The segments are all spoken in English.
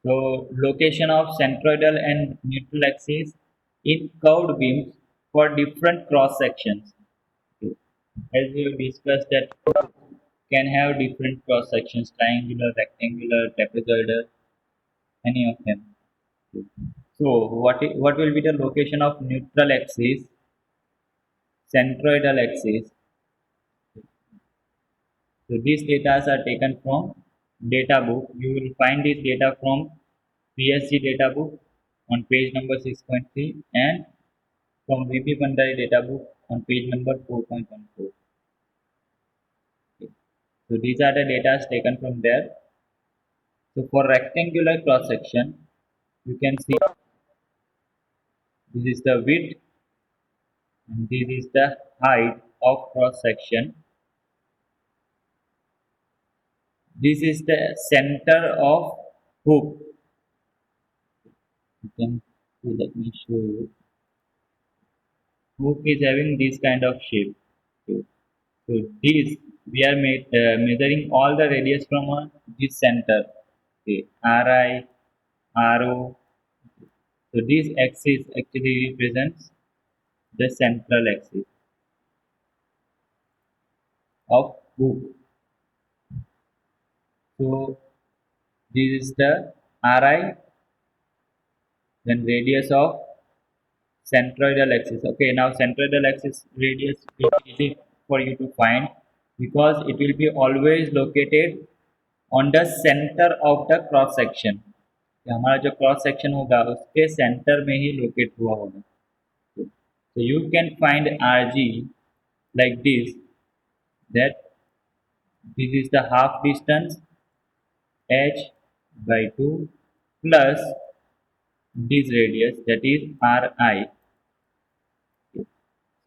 So location of centroidal and neutral axis in curved beams for different cross sections. Okay. As we have discussed that can have different cross sections, triangular, rectangular, trapezoidal, any of them. Okay. So what will be the location of neutral axis, centroidal axis? So these data are taken from data book. You will find this data from PSG data book on page number 6.3 and from VP Bandari data book on page number 4.14. Okay. So these are the data taken from there. So for rectangular cross section, you can see this is the width and this is the height of cross section. This is the center of hook. You can see, let me show you. Hook is having this kind of shape. Okay. So this we are measuring all the radius from this center. Okay. Ri, Ro. So this axis actually represents the central axis of hook. So this is the Ri, then radius of centroidal axis. Okay, now centroidal axis radius is easy for you to find because it will be always located on the center of the cross section. हमारा जो cross section होगा उसके centre में ही locate हुआ होगा. So you can find Rg like this, that this is the half distance h by 2 plus this radius, that is Ri.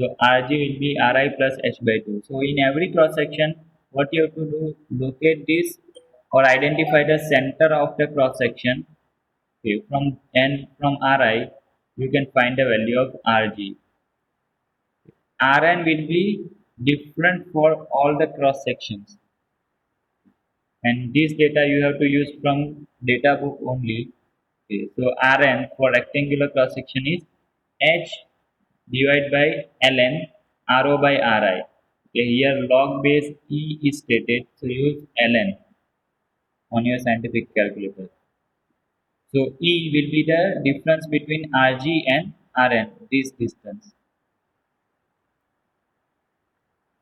So Rg will be Ri plus h by 2. So in every cross section, what you have to do, locate this or identify the center of the cross section. Okay, from Ri, you can find the value of Rg. Rn will be different for all the cross sections, and this data you have to use from data book only. Okay, so Rn for rectangular cross section is h divided by ln Ro by Ri. Okay, here log base E is stated, so use ln on your scientific calculator. So E will be the difference between Rg and Rn, this distance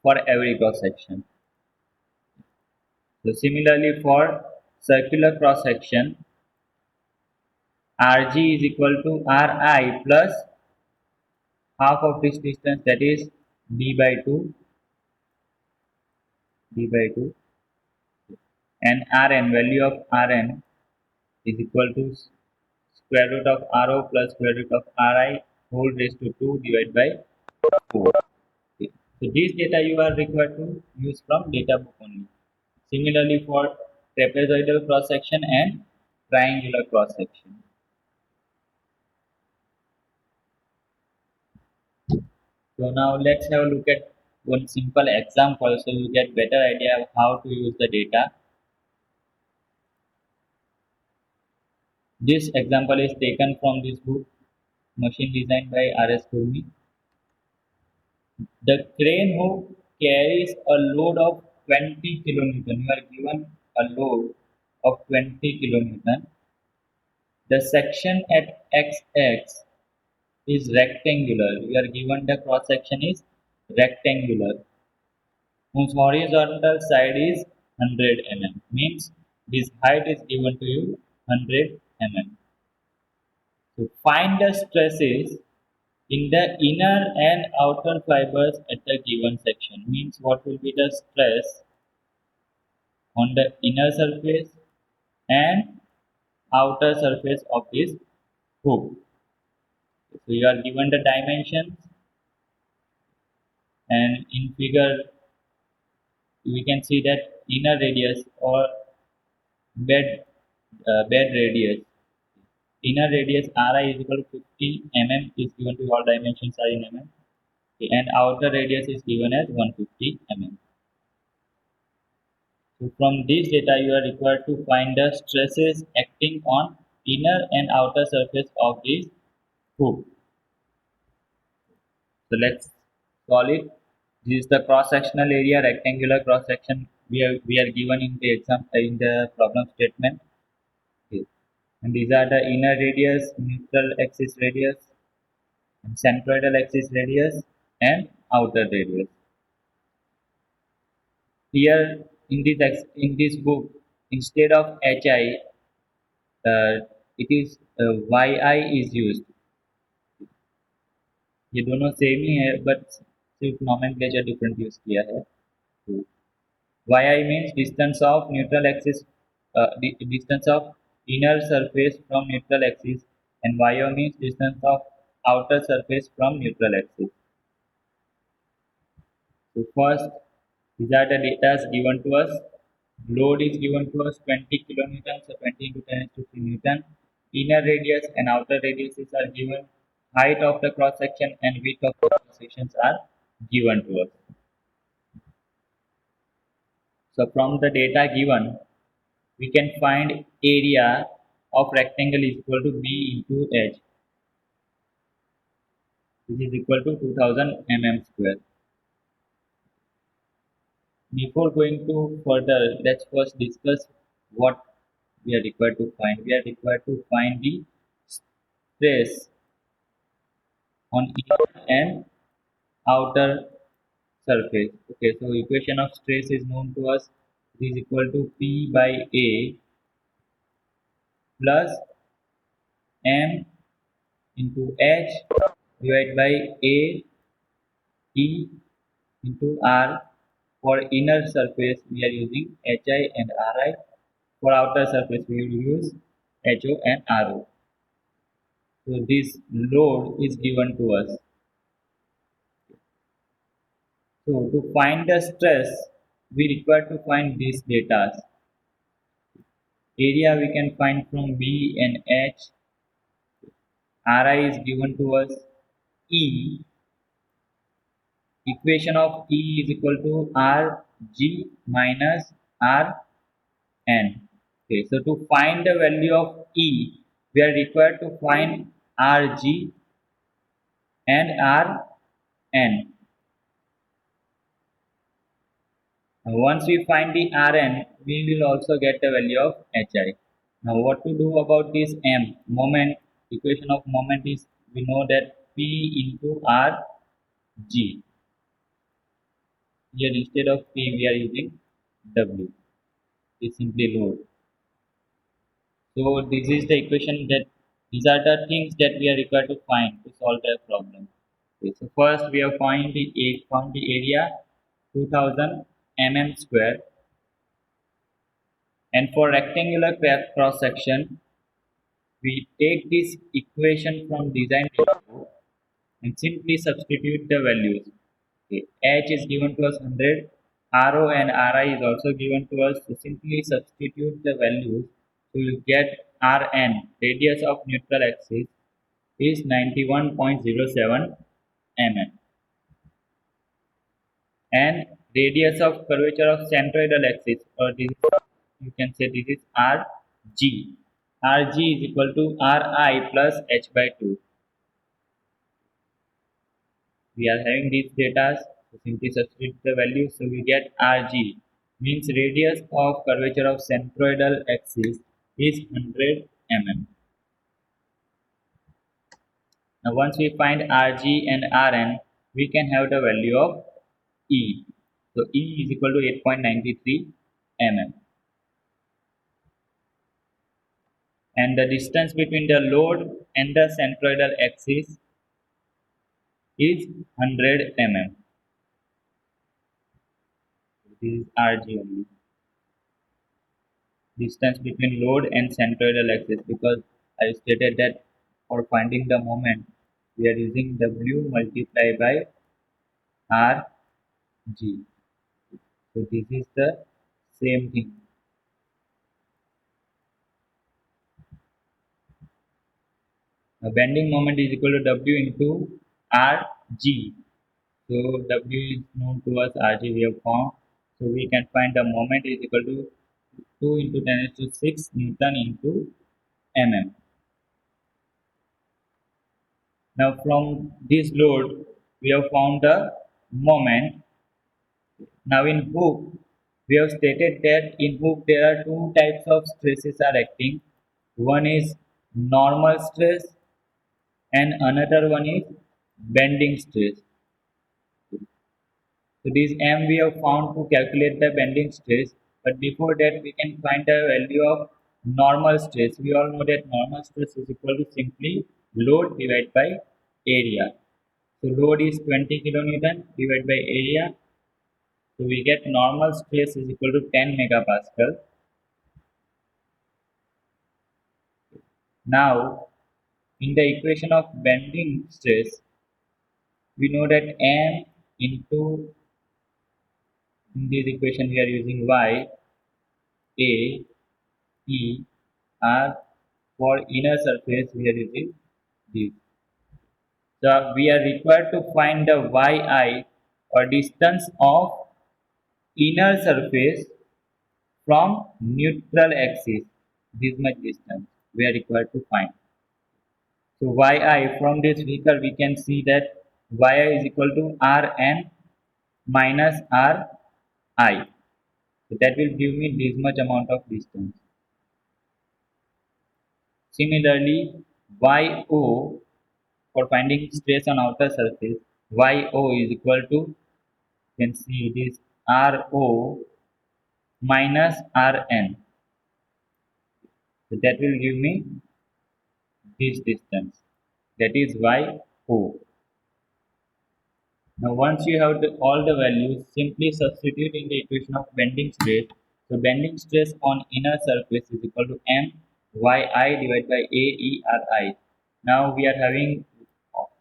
for every cross section. So similarly for circular cross section, Rg is equal to Ri plus half of this distance, that is d by 2, and Rn, value of Rn is equal to square root of Ro plus square root of Ri whole raised to 2 divided by 4. Okay. So this data you are required to use from data book only. Similarly for trapezoidal cross section and triangular cross section. So now let's have a look at one simple example so you get better idea of how to use the data. This example is taken from this book, Machine Designed by R.S. Kurmi. The crane hook carries a load of 20 kilonewton. You are given a load of 20 kilonewton. The section at XX is rectangular. You are given the cross section is rectangular, whose horizontal side is 100 mm. Means this height is given to you 100 mm. So find the stresses in the inner and outer fibers at the given section. Means what will be the stress on the inner surface and outer surface of this hook. So you are given the dimensions, and in figure we can see that inner radius or bed radius. Inner radius Ri is equal to 50 mm is given to all dimensions are in mm. Okay, and outer radius is given as 150 mm. So from this data you are required to find the stresses acting on inner and outer surface of this hoop. So let's solve it. This is the cross-sectional area, rectangular cross-section we are given in the exam in the problem statement. Okay. And these are the inner radius, neutral axis radius, and centroidal axis radius, and outer radius. Here in this book, instead of hi, it is yi is used. ये दोनों same ही है but सिर्फ nomenclature different use किया है. तो yi means distance of neutral axis, distance of inner surface from neutral axis, and yo means distance of outer surface from neutral axis. So first, these are the data given to us. Load is given to us 20 kilonewtons, so 20 into 10 to 3 Newton. Inner radius and outer radiuses are given. Height of the cross section and width of the cross sections are given to us. So from the data given, we can find area of rectangle is equal to B into H. This is equal to 2000 mm square. Before going to further, let's first discuss what we are required to find. We are required to find the stress on inner and outer surface. Okay, so equation of stress is known to us. It is equal to P by A plus M into H divided by A E into R. For inner surface, we are using HI and RI. For outer surface, we will use HO and RO. So this load is given to us. So to find the stress, we require to find these data. Area we can find from B and H. Ri is given to us. E. Equation of E is equal to Rg minus Rn. Okay, so to find the value of E, we are required to find Rg and Rn. Once we find the Rn, we will also get the value of Hi. Now what to do about this M? Moment, equation of moment is, we know that P into Rg. Here instead of P we are using W. It's simply load. So this is the equation that, these are the things that we are required to find to solve the problem. Okay, so first we have found the area 2000 mm square, and for rectangular cross section we take this equation from design window and simply substitute the values. Okay. H is given to us 100, RO and RI is also given to us, so simply substitute the values. So you get Rn, radius of neutral axis, is 91.07 mm, and radius of curvature of centroidal axis, or this you can say this is Rg. Rg is equal to Ri plus h by 2. We are having these data, so simply substitute the value, so we get Rg, means radius of curvature of centroidal axis is 100 mm. Now once we find Rg and Rn, we can have the value of E. So E is equal to 8.93 mm. And the distance between the load and the centroidal axis is 100 mm. This is Rg only. Distance between load and centroidal axis, because I stated that for finding the moment we are using W multiplied by Rg. So this is the same thing. Now bending moment is equal to W into Rg. So W is known to us, Rg we have found. So we can find the moment is equal to 2 into 10 to 6 Newton into mm. Now from this load, we have found the moment. Now in hook, we have stated that in hook there are two types of stresses are acting. One is normal stress and another one is bending stress. So this m we have found to calculate the bending stress, but before that we can find the value of normal stress. We all know that normal stress is equal to simply load divided by area. So load is 20 kilonewton divided by area. So we get normal stress is equal to 10 megapascal. Now in the equation of bending stress, we know that m into, in this equation we are using y, a, e, r. For inner surface we are using this. So we are required to find the yi or distance of inner surface from neutral axis. This much distance we are required to find. So yi from this vehicle we can see that yi is equal to rn minus ri. So that will give me this much amount of distance. Similarly, yo for finding stress on outer surface, yo is equal to, you can see this ro minus rn. So that will give me this distance. That is yo. Now once you have all the values, simply substitute in the equation of bending stress. So bending stress on inner surface is equal to m yi divided by a e r I. Now we are having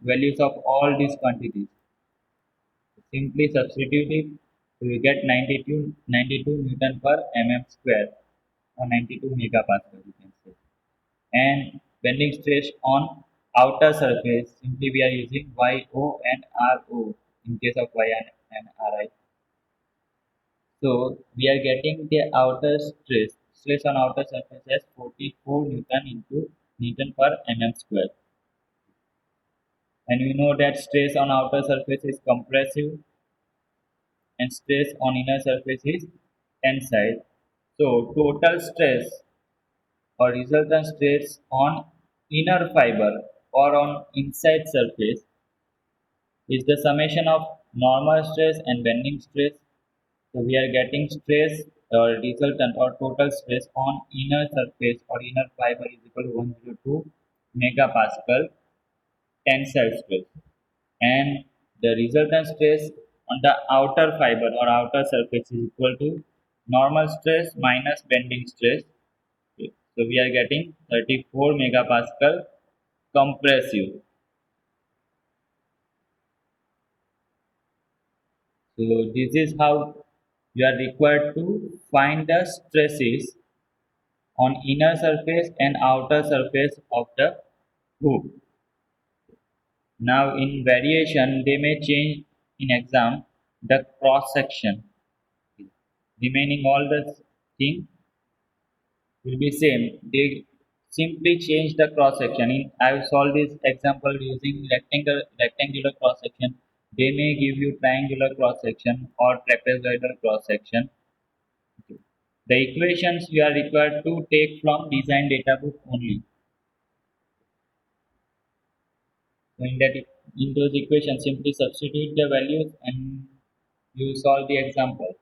values of all these quantities. Simply substitute it, so you get 92 Newton per mm square or 92 megapascal you can say. And bending stress on outer surface, simply we are using yo and ro in case of y and ri. So we are getting the outer stress on outer surface as 44 Newton into Newton per mm square. And we know that stress on outer surface is compressive and stress on inner surface is tensile. So total stress or resultant stress on inner fiber or on inside surface is the summation of normal stress and bending stress. So we are getting stress or resultant or total stress on inner surface or inner fiber is equal to 102 megapascal tensile stress, and the resultant stress on the outer fiber or outer surface is equal to normal stress minus bending stress. Okay. So we are getting 34 megapascal compressive. So this is how you are required to find the stresses on inner surface and outer surface of the hoop. Now in variation they may change in exam the cross section. Remaining all the thing will be same. They simply change the cross section. In I've solved this example using rectangular cross section. They may give you triangular cross section or trapezoidal cross section. Okay. The equations you are required to take from design data book only. So in those equations simply substitute the values and you solve the example.